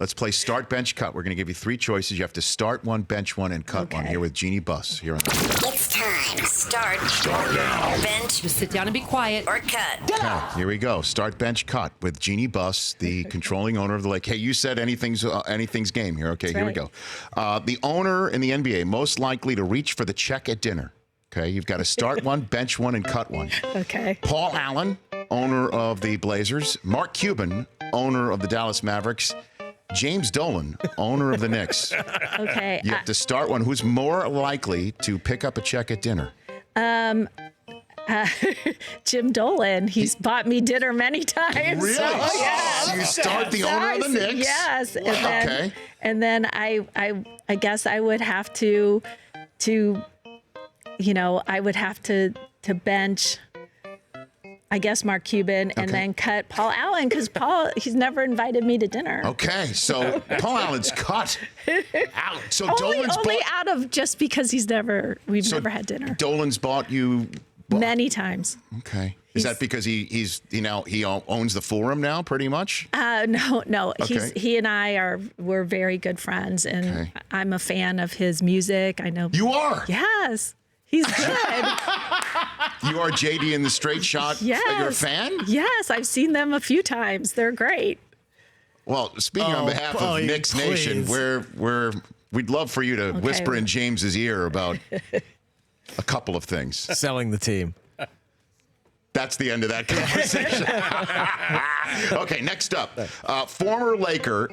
Let's play start, bench, cut. We're going to give you 3 choices. You have to start one, bench one, and cut one here with Jeanie Buss. Here on It's time. Start now. Bench. Just sit down and be quiet. Or cut. Okay, here we go. Start, bench, cut with Jeanie Buss, the controlling owner of the lake. Hey, you said anything's game here. Okay, here we go. The owner in the NBA most likely to reach for the check at dinner. Okay, you've got to start one, bench one, and cut one. Okay. Paul Allen, owner of the Blazers. Mark Cuban, owner of the Dallas Mavericks. James Dolan, owner of the Knicks. Okay. You have to start one. Who's more likely to pick up a check at dinner? Jim Dolan. He's bought me dinner many times. Really? So, yes. So you start the owner of the Knicks? Yes. Wow. Okay. And then I guess I would have to bench, I guess, Mark Cuban and then cut Paul Allen because he's never invited me to dinner. Okay, so Paul Allen's cut out. So Dolan's only bought out of just because we've never had dinner. Dolan's bought you Many times. Okay. Is that because he owns the Forum now, pretty much? No. Okay. He and we're very good friends, and I'm a fan of his music. I know You are? Yes, he's good. You are JD in the Straight Shot? Yes. You're a fan? Yes, I've seen them a few times. They're great. Well, speaking on behalf of Knicks Nation, we'd love for you to whisper in James's ear about a couple of things. Selling the team. That's the end of that conversation. Okay, next up. Former Laker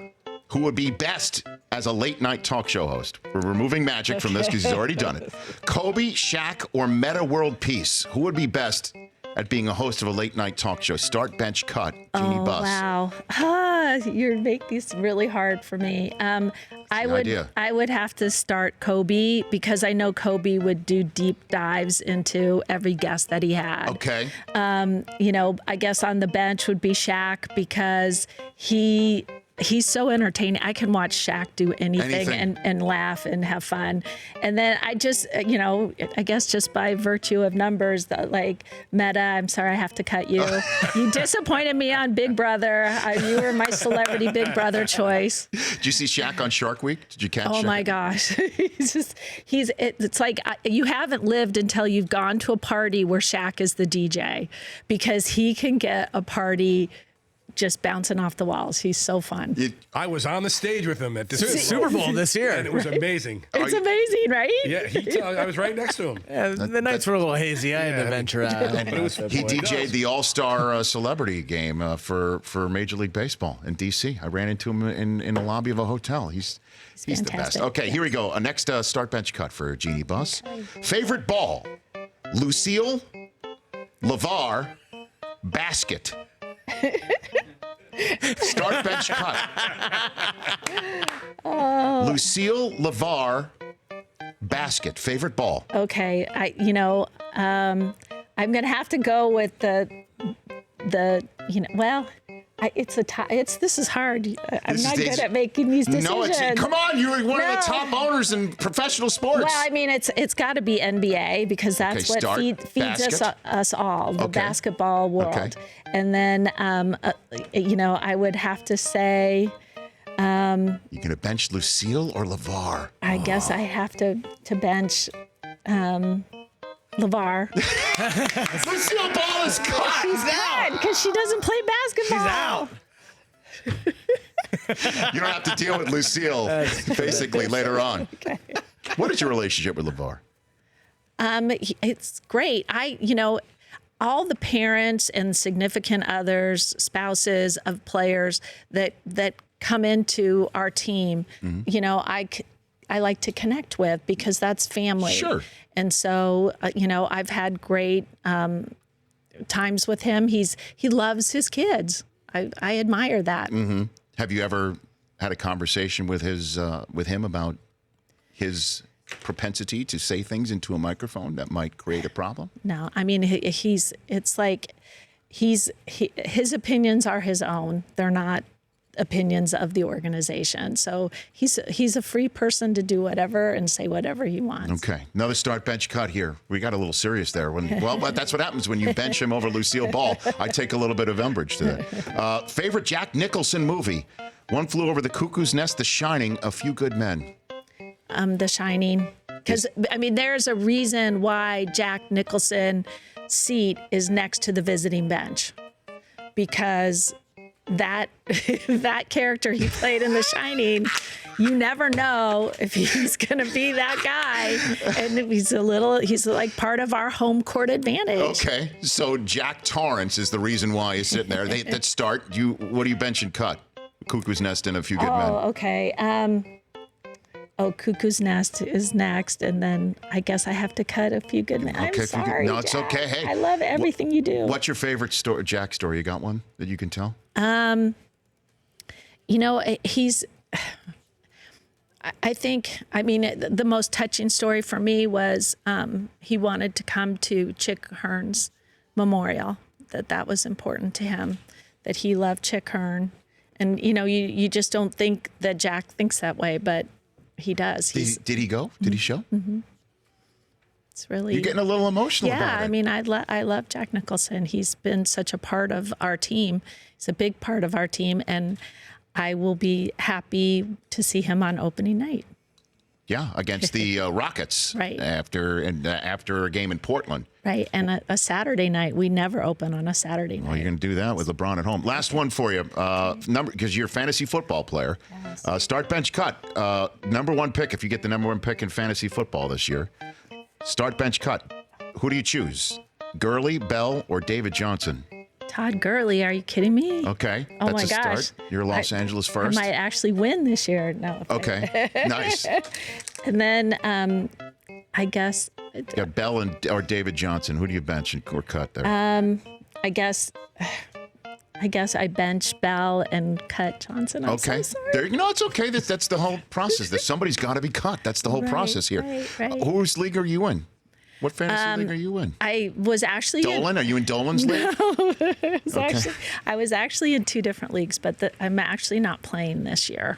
who would be best as a late-night talk show host. We're removing Magic from this because he's already done it. Kobe, Shaq, or Meta World Peace? Who would be best at being a host of a late-night talk show? Start, bench, cut. Jeanie Buss. Wow. You make these really hard for me. I would have to start Kobe because I know Kobe would do deep dives into every guest that he had. Okay. I guess on the bench would be Shaq because he's so entertaining. I can watch Shaq do anything. And laugh and have fun. And then I just, I guess just by virtue of numbers, Meta, I'm sorry I have to cut you. You disappointed me on Big Brother. You were my celebrity Big Brother choice. Did you see Shaq on Shark Week? Did you catch Shaq? Oh my gosh. It's like you haven't lived until you've gone to a party where Shaq is the DJ because he can get a party just bouncing off the walls. He's so fun. I was on the stage with him at the Super Bowl this year. And it was amazing. It's amazing, right? Yeah, I was right next to him. Yeah, the nights were a little hazy. I had to venture out. He DJ'd the All-Star Celebrity Game for Major League Baseball in D.C. I ran into him in the lobby of a hotel. He's the best. Okay, here we go. Next start, bench, cut for Jeanie Buss. Favorite ball? Lucille, Lavar, basket. Start, bench, cut. Lucille, Lavar, basket. Favorite ball? Okay, I'm gonna have to go with this is hard. I'm not good at making these decisions. No, come on, you're one of the top owners in professional sports. Well, I mean, it's got to be NBA because that's what feeds us all, the basketball world. Okay. And then, I would have to say. You gonna bench Lucille or Lavar? I guess I have to bench. Lavar. Lucille Ball is cut. She's good because she doesn't play basketball. She's out. You don't have to deal with Lucille basically later on. Okay. What is your relationship with Lavar? It's great. All the parents and significant others, spouses of players that come into our team, I like to connect with because that's family. Sure. And so, I've had great times with him. He loves his kids. I admire that. Mm-hmm. Have you ever had a conversation with him about his propensity to say things into a microphone that might create a problem? No, I mean his opinions are his own. They're not opinions of the organization. So he's a free person to do whatever and say whatever he wants. Okay. Another start, bench, cut here. We got a little serious there. But that's what happens when you bench him over Lucille Ball. I take a little bit of umbrage to that. Favorite Jack Nicholson movie? One Flew Over the Cuckoo's Nest, The Shining, A Few Good Men. The Shining. Because, I mean, there's a reason why Jack Nicholson's seat is next to the visiting bench. Because that that character he played in The Shining, you never know if he's going to be that guy. And he's like part of our home court advantage. Okay, so Jack Torrance is the reason why he's sitting there. That start, what do you bench and cut? Cuckoo's Nest and A Few Good Men. Oh, okay. Cuckoo's Nest is next, and then I guess I have to cut A Few Good Men. Okay, I'm sorry, no, it's Jack. okay. Hey, I love everything you do. What's your favorite Jack story? You got one that you can tell? He's. I think. I mean, the most touching story for me was he wanted to come to Chick Hearn's memorial. That was important to him. That he loved Chick Hearn, and you just don't think that Jack thinks that way, but he does. Did he go? Did he show? Mm-hmm. It's really. You're getting a little emotional about it. Yeah, I mean, I love Jack Nicholson. He's been such a part of our team. He's a big part of our team, and I will be happy to see him on opening night. Yeah, against the Rockets. Right. After a game in Portland. Right, and a Saturday night. We never open on a Saturday night. Well, you're going to do that with LeBron at home. Last one for you, because you're a fantasy football player. Yes. Start, bench, cut. Number one pick if you get the number one pick in fantasy football this year. Start, bench, cut. Who do you choose? Gurley, Bell, or David Johnson? Todd Gurley, are you kidding me? Okay, Oh that's my a gosh. start. You're Los Angeles first. I might actually win this year. No. Okay, nice. And then I guess. You got Bell or David Johnson. Who do you bench or cut there? I guess I bench Bell and cut Johnson. I'm Okay. so sorry. It's okay. That's the whole process. Somebody's got to be cut. That's the whole process here. Right. Whose league are you in? What fantasy league are you in? I was actually Dolan? Are you in Dolan's league? I was actually in two different leagues, but I'm actually not playing this year.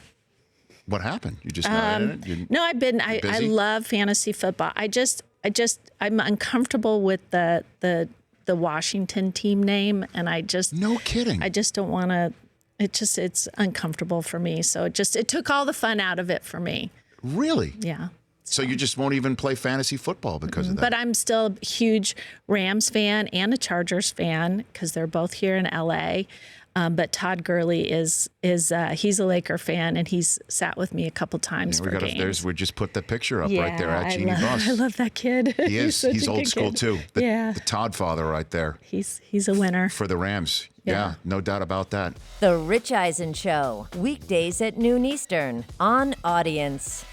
What happened? You just not in it? No, I busy? love fantasy football. I'm uncomfortable with the Washington team name, and No kidding. I just don't want to. It's uncomfortable for me. So it took all the fun out of it for me. Really? Yeah. So you just won't even play fantasy football because of that? But I'm still a huge Rams fan and a Chargers fan because they're both here in LA. But Todd Gurley is he's a Laker fan, and he's sat with me a couple times for games. We just put the picture up right there at Jeanie Buss. I love that kid. He is. He's old school too. The Todd father right there. He's a winner. For the Rams. Yeah, no doubt about that. The Rich Eisen Show, weekdays at noon Eastern on Audience.